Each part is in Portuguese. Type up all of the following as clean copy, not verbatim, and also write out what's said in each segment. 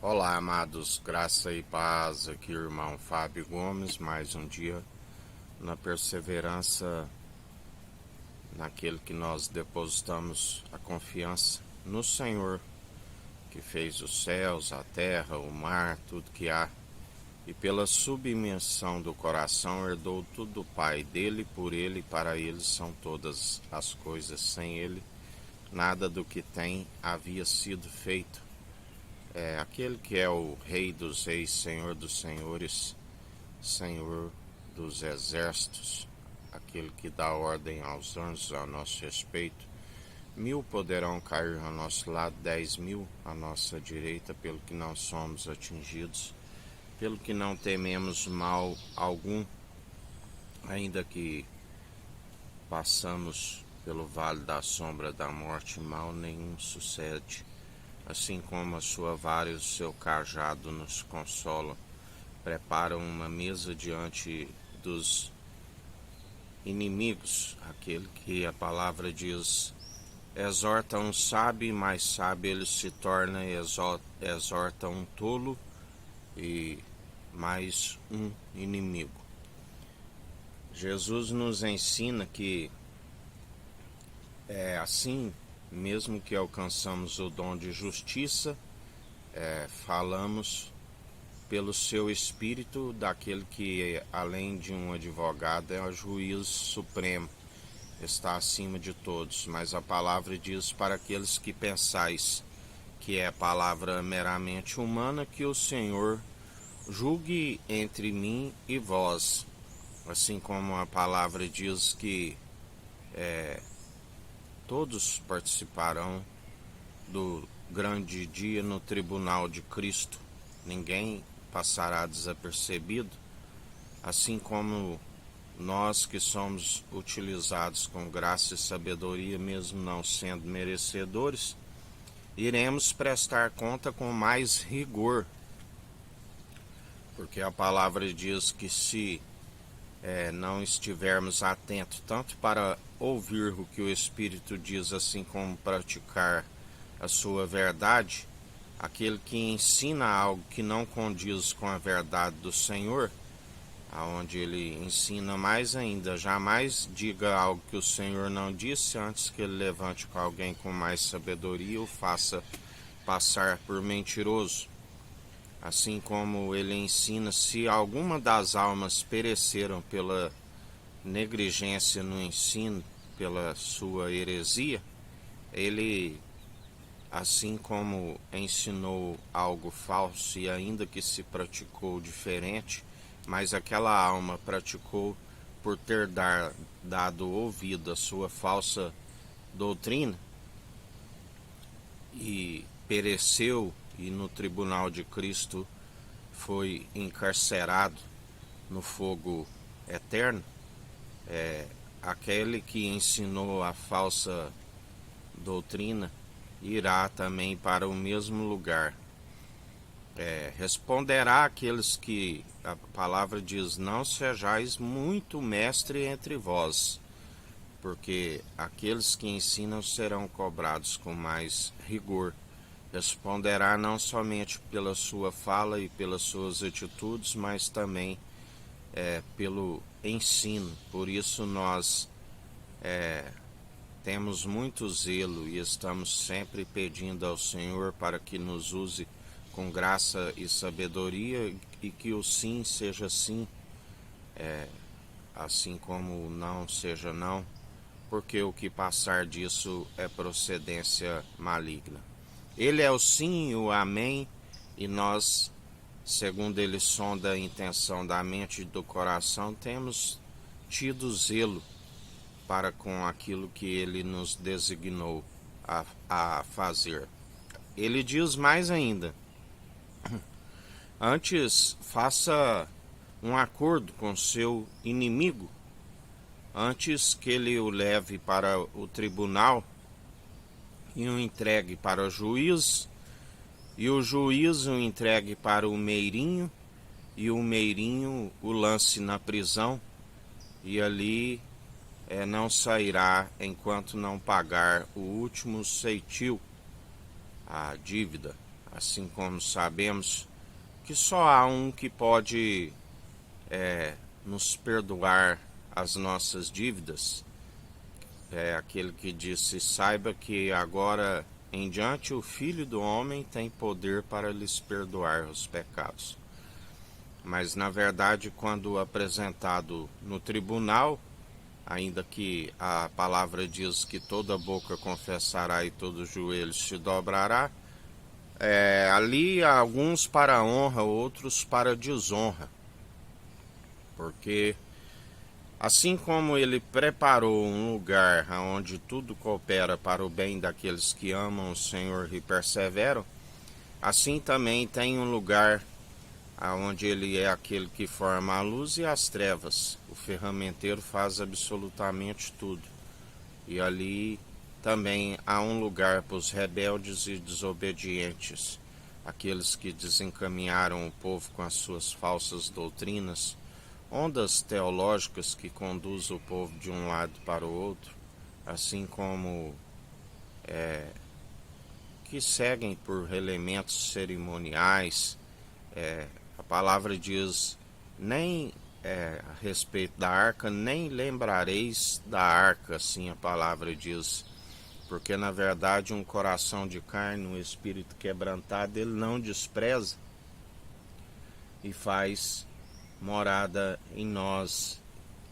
Olá, amados, graça e paz, aqui irmão Fábio Gomes, mais um dia na perseverança naquele que nós depositamos a confiança no Senhor, que fez os céus, a terra, o mar, tudo que há, e pela submissão do coração herdou tudo do Pai, dele, por ele e para ele são todas as coisas, sem ele nada do que tem havia sido feito. Aquele que é o Rei dos Reis, Senhor dos Senhores, Senhor dos Exércitos, aquele que dá ordem aos anjos a nosso respeito. 1000 poderão cair ao nosso lado, 10.000 à nossa direita, pelo que não somos atingidos, pelo que não tememos mal algum, ainda que passamos pelo vale da sombra da morte, mal nenhum sucede. Assim como a sua vara e o seu cajado nos consolam, preparam uma mesa diante dos inimigos, aquele que a palavra diz, exorta um sábio e mais sábio ele se torna, exorta um tolo e mais um inimigo. Jesus nos ensina que é assim, mesmo que alcançamos o dom de justiça, falamos pelo seu Espírito daquele que, além de um advogado, é o juiz supremo, está acima de todos. Mas a palavra diz para aqueles que pensais que é palavra meramente humana, que o Senhor julgue entre mim e vós. Assim como a palavra diz que todos participarão do grande dia no tribunal de Cristo. Ninguém passará desapercebido, assim como nós que somos utilizados com graça e sabedoria, mesmo não sendo merecedores, iremos prestar conta com mais rigor, porque a palavra diz que se não estivermos atentos tanto para ouvir o que o Espírito diz, assim como praticar a sua verdade, aquele que ensina algo que não condiz com a verdade do Senhor, aonde ele ensina mais ainda, jamais diga algo que o Senhor não disse, antes que ele levante com alguém com mais sabedoria ou faça passar por mentiroso. Assim como ele ensina, se alguma das almas pereceram pela negligência no ensino, pela sua heresia, ele, assim como ensinou algo falso e ainda que se praticou diferente, mas aquela alma praticou por ter dado ouvido à sua falsa doutrina e pereceu, e no tribunal de Cristo foi encarcerado no fogo eterno, aquele que ensinou a falsa doutrina irá também para o mesmo lugar. Responderá aqueles que a palavra diz, não sejais muito mestre entre vós, porque aqueles que ensinam serão cobrados com mais rigor. Responderá não somente pela sua fala e pelas suas atitudes, mas também pelo ensino. Por isso nós temos muito zelo e estamos sempre pedindo ao Senhor para que nos use com graça e sabedoria, e que o sim seja sim, assim como o não seja não, porque o que passar disso é procedência maligna. Ele é o sim e o amém, e nós, segundo ele sonda a intenção da mente e do coração, temos tido zelo para com aquilo que ele nos designou a fazer. Ele diz mais ainda, antes faça um acordo com seu inimigo, antes que ele o leve para o tribunal e o entregue para o juiz, e o juiz o entregue para o meirinho, e o meirinho o lance na prisão, e ali não sairá enquanto não pagar o último ceitil, a dívida, assim como sabemos que só há um que pode nos perdoar as nossas dívidas, é aquele que disse: saiba que agora em diante o Filho do Homem tem poder para lhes perdoar os pecados. Mas na verdade, quando apresentado no tribunal, ainda que a palavra diz que toda boca confessará e todo joelho se dobrará, ali há alguns para honra, outros para desonra, porque assim como ele preparou um lugar onde tudo coopera para o bem daqueles que amam o Senhor e perseveram, assim também tem um lugar onde ele é aquele que forma a luz e as trevas. O ferramenteiro faz absolutamente tudo. E ali também há um lugar para os rebeldes e desobedientes, aqueles que desencaminharam o povo com as suas falsas doutrinas, ondas teológicas que conduzem o povo de um lado para o outro, assim como que seguem por elementos cerimoniais. A palavra diz: nem a respeito da arca, nem lembrareis da arca, assim a palavra diz, porque na verdade um coração de carne, um espírito quebrantado, ele não despreza e faz morada em nós,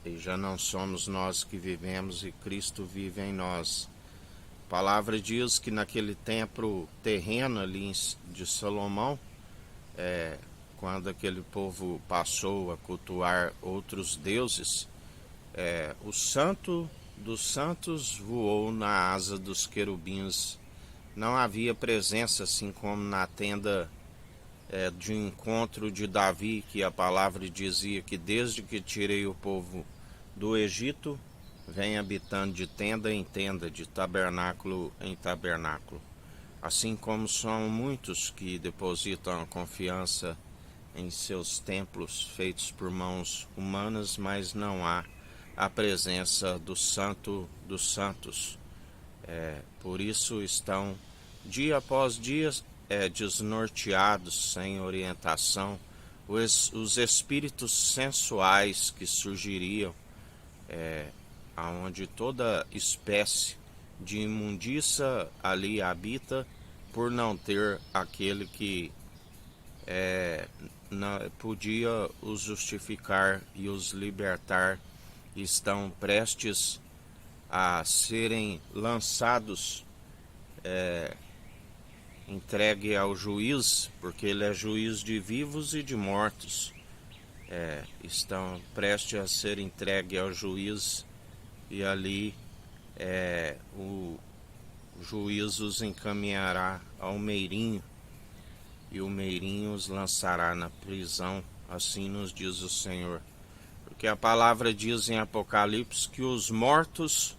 e já não somos nós que vivemos e Cristo vive em nós. A palavra diz que naquele templo terreno ali de Salomão, quando aquele povo passou a cultuar outros deuses, o santo dos santos voou na asa dos querubins. Não havia presença, assim como na tenda de encontro de Davi, que a palavra dizia que desde que tirei o povo do Egito, vem habitando de tenda em tenda, de tabernáculo em tabernáculo. Assim como são muitos que depositam a confiança em seus templos feitos por mãos humanas, mas não há a presença do Santo dos Santos. Por isso estão dia após dia desnorteados, sem orientação. Os espíritos sensuais que surgiriam, aonde toda espécie de imundícia ali habita, por não ter aquele que podia os justificar e os libertar, estão prestes a serem lançados, entregue ao juiz, porque ele é juiz de vivos e de mortos. Estão prestes a ser entregue ao juiz, e ali o juiz os encaminhará ao meirinho, e o meirinho os lançará na prisão, assim nos diz o Senhor. Porque a palavra diz em Apocalipse que os mortos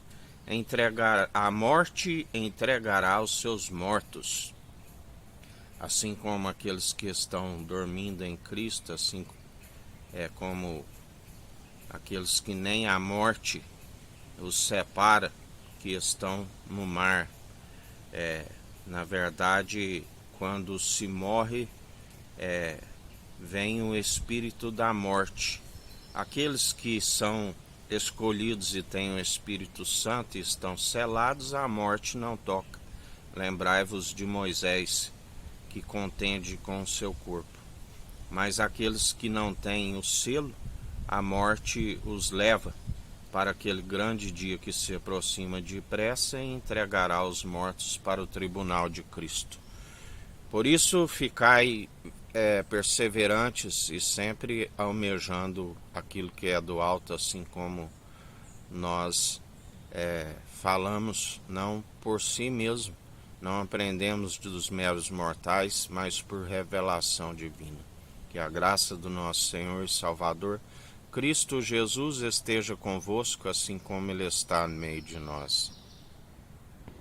a morte entregará os seus mortos. Assim como aqueles que estão dormindo em Cristo, assim como aqueles que nem a morte os separa, que estão no mar. Na verdade, quando se morre, vem o espírito da morte. Aqueles que são escolhidos e têm o Espírito Santo e estão selados, a morte não toca. Lembrai-vos de Moisés, que contende com o seu corpo. Mas aqueles que não têm o selo, a morte os leva para aquele grande dia que se aproxima depressa e entregará os mortos para o tribunal de Cristo. Por isso, ficai perseverantes e sempre almejando aquilo que é do alto, assim como nós falamos, não por si mesmo, não aprendemos dos meros mortais, mas por revelação divina. Que a graça do nosso Senhor e Salvador, Cristo Jesus, esteja convosco, assim como Ele está no meio de nós.